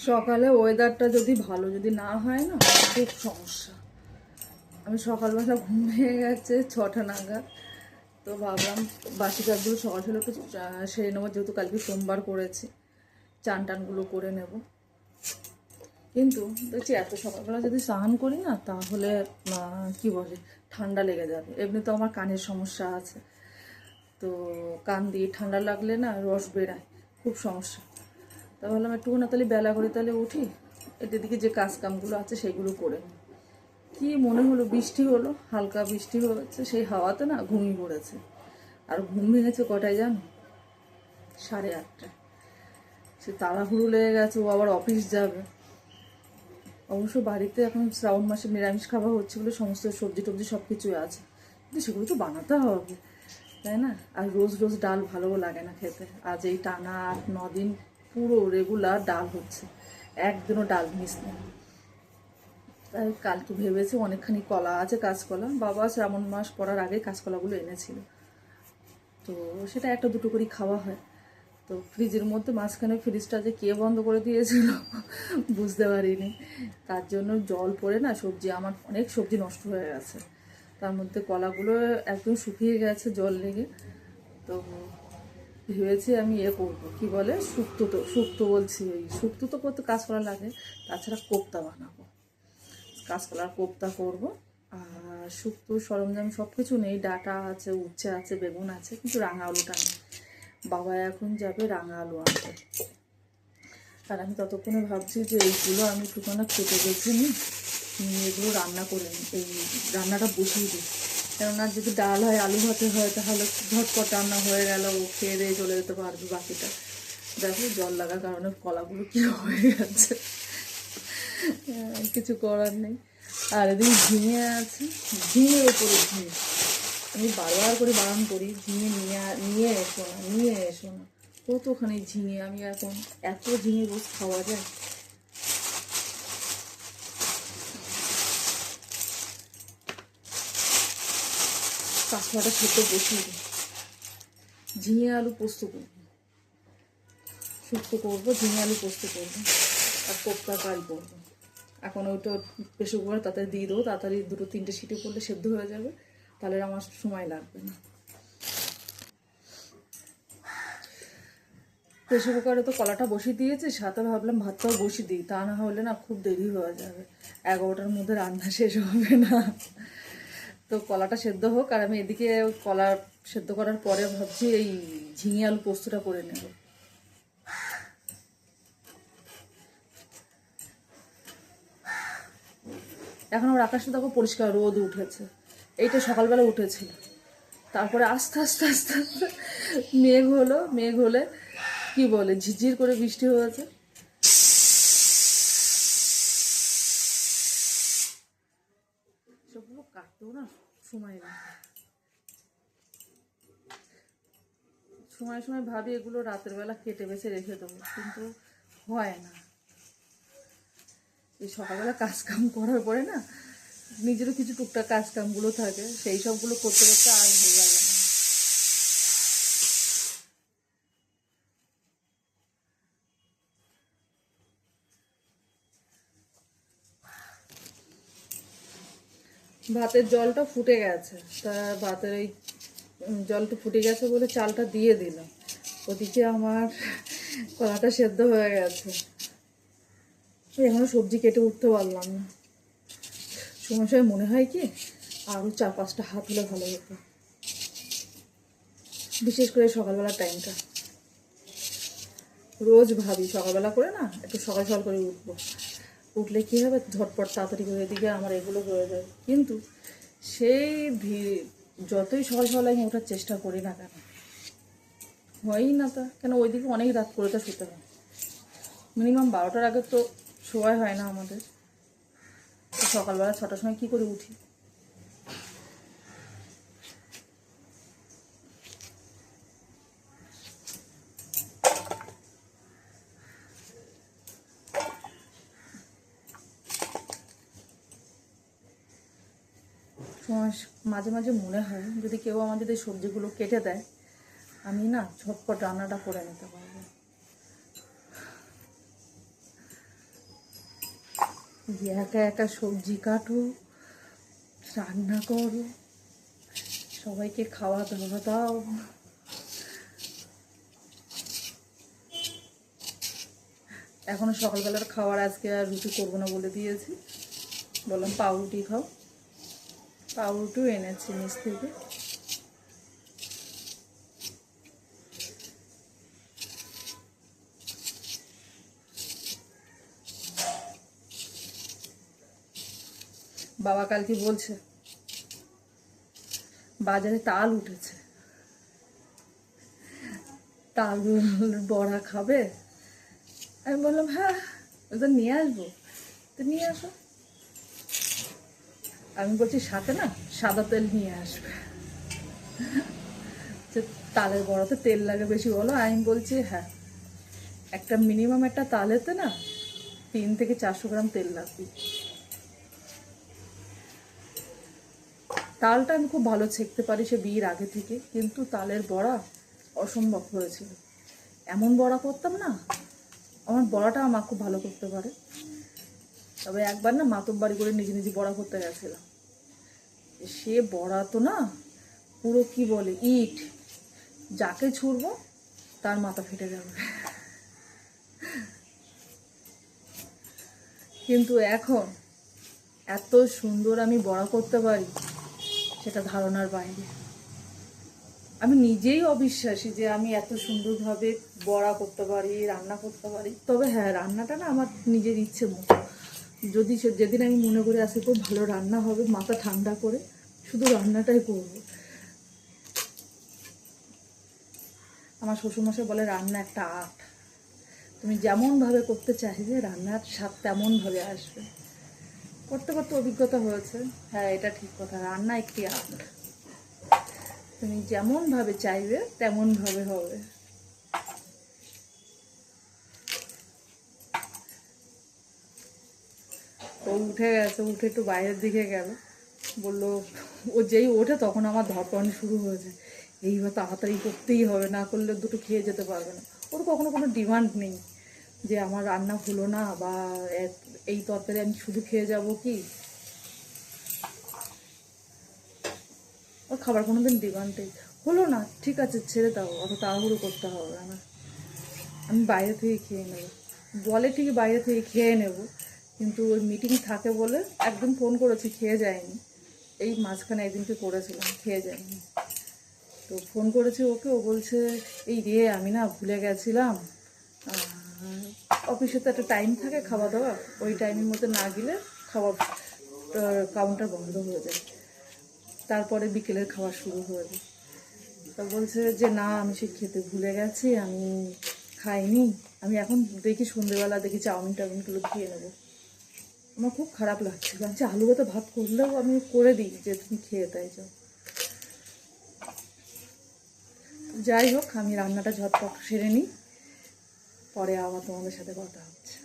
সকালে ওয়েদারটা যদি ভালো যদি না হয় না, খুব সমস্যা। আমি সকালবেলা ঘুম ভেঙে গেছে 6টা নাগাদ, তো ভাবলাম বাসি কাজগুলো সকাল সকাল একটু সেরে নেবো, যেহেতু কালকে সোমবার করেছি, চান টানগুলো করে নেব। কিন্তু দেখছি এত সকালবেলা যদি স্নান করি না, তাহলে কি বলে ঠান্ডা লেগে যাবে। এমনি তো আমার কানের সমস্যা আছে, তো কান দিয়ে ঠান্ডা লাগলে না রস বেরায়, খুব সমস্যা। তা ভাবলাম একটু না তাহলে বেলা করে তাহলে উঠি, এদিকে যে কাজ কামগুলো আছে সেগুলো করে নিই। কি মনে হলো বৃষ্টি হলো, হালকা বৃষ্টি হয়েছে, সেই হাওয়াতে না ঘুমিয়ে পড়েছে। আর ঘুম ভেঙেছে কটায় জানো? 8:30। সে তাড়াহুড়ো লেগে গেছে, ও আবার অফিস যাবে। অবশ্য বাড়িতে এখন শ্রাবণ মাসে নিরামিষ খাবার হচ্ছে বলে সমস্ত সবজি টবজি সব কিছুই আছে, কিন্তু সেগুলো তো বানাতে হবে, তাই না? আর রোজ রোজ ডাল ভালোও লাগে না খেতে। আজ এই টানা 8-9 দিন পুরো রেগুলার ডাল হচ্ছে, একদিনও ডাল মিস নেই। তাই কালকে ভেবেছি অনেকখানি কলা আছে, কাঁচকলা, বাবা শ্রাবণ মাস পড়ার আগে কাঁচকলাগুলো এনেছিল, তো সেটা একটা দুটো করেই খাওয়া হয়। তো ফ্রিজের মধ্যে মাঝখানে ফ্রিজটা যে কে বন্ধ করে দিয়েছিল বুঝতে পারিনি, তার জন্য জল পড়ে না সবজি, আমার অনেক সবজি নষ্ট হয়ে গেছে। তার মধ্যে কলাগুলো একদম শুকিয়ে গেছে জল লেগে। তো ভেবেছি আমি করবো, কি বলে শুক্তো বলছি, ওই শুক্তো তো করতে কাঁচকলা লাগে, তাছাড়া কোপ্তা বানাবো, কাঁচকলার কোপ্তা করব। আর শুক্তো সরঞ্জাম সব কিছু নেই, ডাঁটা আছে, উচ্ছে আছে, বেগুন আছে, কিন্তু রাঙা আলুটা নেই। বাবা এখন যাবে রাঙা আলু আনতে। আর আমি ততক্ষণে ভাবছি যে এইগুলো আমি একটুখানা কেটে বেছে নিই, এগুলো রান্না করে নিই, এই রান্নাটা বসিয়ে দিই। কেননা যদি ডাল হয়, আলু ভাতে হয়, তাহলে ঝটপট রান্না হয়ে গেল, ও খেয়ে দিয়ে চলে যেতে পারবে। বাকিটা দেখো জল লাগার কারণে কলাগুলো কী হয়ে গেছে, কিছু করার নেই। আর এদিকে ঝিঙে আছে, ঝিঙের ওপরে ঝিঙে, আমি বারবার করে বারণ করি ঝিঙে নিয়ে এসো না, নিয়ে এসো না। কতখানি ঝিঙে, আমি এখন এত ঝিঙে রোজ খাওয়া যায়? কাঁচকলাটা সেদ্ধ বসিয়ে দিই, ঝিঙে আলু পোস্ত করবো, শুক্তো করবো, ঝিঙে আলু পোস্ত করবো, আর কোপ্তা কারি করবো। এখন ওইটা প্রেসার কুকারে তাড়াতাড়ি দিয়ে দেবো, তাড়াতাড়ি 2-3টে সিটি করলে সেদ্ধ হয়ে যাবে, তাহলে আমার সময় লাগবে না। প্রেসার কুকারে তো কলাটা বসিয়ে দিয়েছি, সাথে ভাবলাম ভাতটাও বসিয়ে দিই, তা না হলে না খুব দেরি হয়ে যাবে, 11টার মধ্যে রান্না শেষ হবে না। তো কলাটা সেদ্ধ হোক, আর আমি এদিকে কলা সেদ্ধ করার পরে ভাবছি এই ঝিঙে আলু পোস্তটা করে নেব। এখন আমার আকাশটা দেখো পরিষ্কার, রোদ উঠেছে, এইটা সকালবেলা উঠেছিল, তারপরে আস্তে আস্তে আস্তে আস্তে মেঘ হলে কি বলে ঝিরঝির করে বৃষ্টি হয়েছে। সবগুলো কাটতেও না সময় লাগে, সময় সময় ভাবি এগুলো রাতের বেলা কেটে বেছে রেখে দেবো, কিন্তু হয় না। এই সকালবেলা কাজ কাম করার পরে না নিজেরও কিছু টুকটাক কাজ কামগুলো থাকে, সেই সবগুলো করতে করতে আর ভালো লাগে না। ভাতের জলটা ফুটে গেছে, তা ভাতের এই জলটা ফুটে গেছে বলে চালটা দিয়ে দিলাম। ওদিকে আমার কলাটা সেদ্ধ হয়ে গেছে, এখনো সবজি কেটে উঠতে পারলাম না। সময় সময় মনে হয় কি আরও 4-5টা হাত হলে ভালো হতো, বিশেষ করে সকালবেলার টাইমটা। রোজ ভাবি সকালবেলা করে না একটু সকাল সকাল করে উঠবো, উঠলে কী হবে ঝটপট তাড়াতাড়ি করে এদিকে আমার এগুলো হয়ে যায়। কিন্তু সেই যতই সকাল সকাল আমি ওঠার চেষ্টা করি না কেন, হয়ই না। তা কেন ওইদিকে অনেক রাত করে তো শুতে হয়, মিনিমাম 12টার আগে তো শোয়াই হয় না আমাদের। তো সকালবেলা 6টার সময় কী করে উঠি? সময় মাঝে মাঝে মনে হয় যদি কেউ আমার যদি সবজিগুলো কেটে দেয়, আমি না ঝটপট রান্নাটা করে নিতে পারবো। যে একা একা সবজি কাটো, রান্না করো, সবাইকে খাওয়া দাওয়া দাও। এখনো সকালবেলার খাবার আজকে আর রুটি করবো না বলে দিয়েছি, বললাম পাউরুটি খাও। পাউরুটিও এনেছি নিচ থেকে। বাবা কালকে বলছে বাজারে তাল উঠেছে, তাল বড়া খাবে। আমি বললাম হ্যাঁ ওটা নিয়ে আসবো, তো নিয়ে আসো। আমি বলছি সাথে না সাদা তেল নিয়ে আসবে, যে তালের বড়াতে তেল লাগে বেশি বলো। আমি বলছি হ্যাঁ, একটা মিনিমাম একটা তালেতে না 3 থেকে 400 গ্রাম তেল লাগবে। তালটা আমি খুব ভালো ছেঁকতে পারি সে বিয়ের আগে থেকে, কিন্তু তালের বড়া অসম্ভব হয়েছিল। এমন বড়া করতাম না, আমার বড়াটা মা খুব ভালো করতে পারে। তবে একবার না মাতব বাড়ি করে নিজে নিজে বড়া করতে গেছিলাম, সে বড়া তো না পুরো কি বলে ইট, যাকে ছুড়বো তার মাথা ফেটে যাবে। কিন্তু এখন এত সুন্দর আমি বড়া করতে পারি সেটা ধারণার বাইরে। আমি নিজেই অবিশ্বাসী যে আমি এত সুন্দরভাবে বড়া করতে পারি, রান্না করতে পারি। তবে হ্যাঁ, রান্নাটা না আমার নিজের ইচ্ছে মতো। যদি যেদিন আমি মনে করি আজকে খুব ভালো রান্না হবে, মাথা ঠান্ডা করে শুধু রান্নাটাই করবো। আমার শ্বশুরমশাই বলে রান্না একটা আর্ট, তুমি যেমনভাবে করতে চাইবে রান্নার স্বাদ তেমনভাবে আসবে। করতে করতে অভিজ্ঞতা হয়েছে। হ্যাঁ, এটা ঠিক কথা, রান্না একটি আর্ট, তুমি যেমনভাবে চাইবে তেমনভাবে হবে। ও উঠে গেছে, উঠে একটু বাইরের দিকে গেল, বললো ও যেই ওঠে তখন আমার ধরপড়ানি শুরু হয়েছে, এইবার তাড়াতাড়ি করতেই হবে, না করলে দুটো খেয়ে যেতে পারবে না। ওর কখনো কোনো ডিমান্ড নেই যে আমার রান্না হলো না বা এই তরকারি আমি শুধু খেয়ে যাব কি, ওর খাবার কোনো দিন ডিমান্ডই হলো না, ঠিক আছে ছেড়ে দাও, অত তাড়াহুড়ো করতে হবে না, আমি বাইরে থেকে খেয়ে নেব। বলে ঠিকই বাইরে থেকে খেয়ে নেব, কিন্তু ওই মিটিং থাকে বলে একদিন ফোন করেছি, খেয়ে যায়নি। এই মাঝখানে একদিনকে করেছিলাম, খেয়ে যায়নি। তো ফোন করেছি ওকে, ও বলছে এই রে আমি না ভুলে গেছিলাম, অফিসে তো একটা টাইম থাকে খাওয়া দাওয়া, ওই টাইমের মধ্যে না গেলে খাওয়া কাউন্টার বন্ধ হয়ে যায়, তারপরে বিকেলের খাওয়া শুরু হয়ে যায়। তা বলছে যে না আমি সে খেতে ভুলে গেছি, আমি খাইনি, আমি এখন দেখি সন্ধ্যেবেলা দেখি চাউমিন টাউমিনগুলো খেয়ে নেবো। আমার খুব খারাপ লাগছিল, আমি আলু ভাতে ভাত করলেও আমি করে দিই যে তুমি খেয়ে তাই যাও। যাই হোক, আমি রান্নাটা ঝটপট সেরে নিই, পরে আবার তোমাদের সাথে কথা হচ্ছে।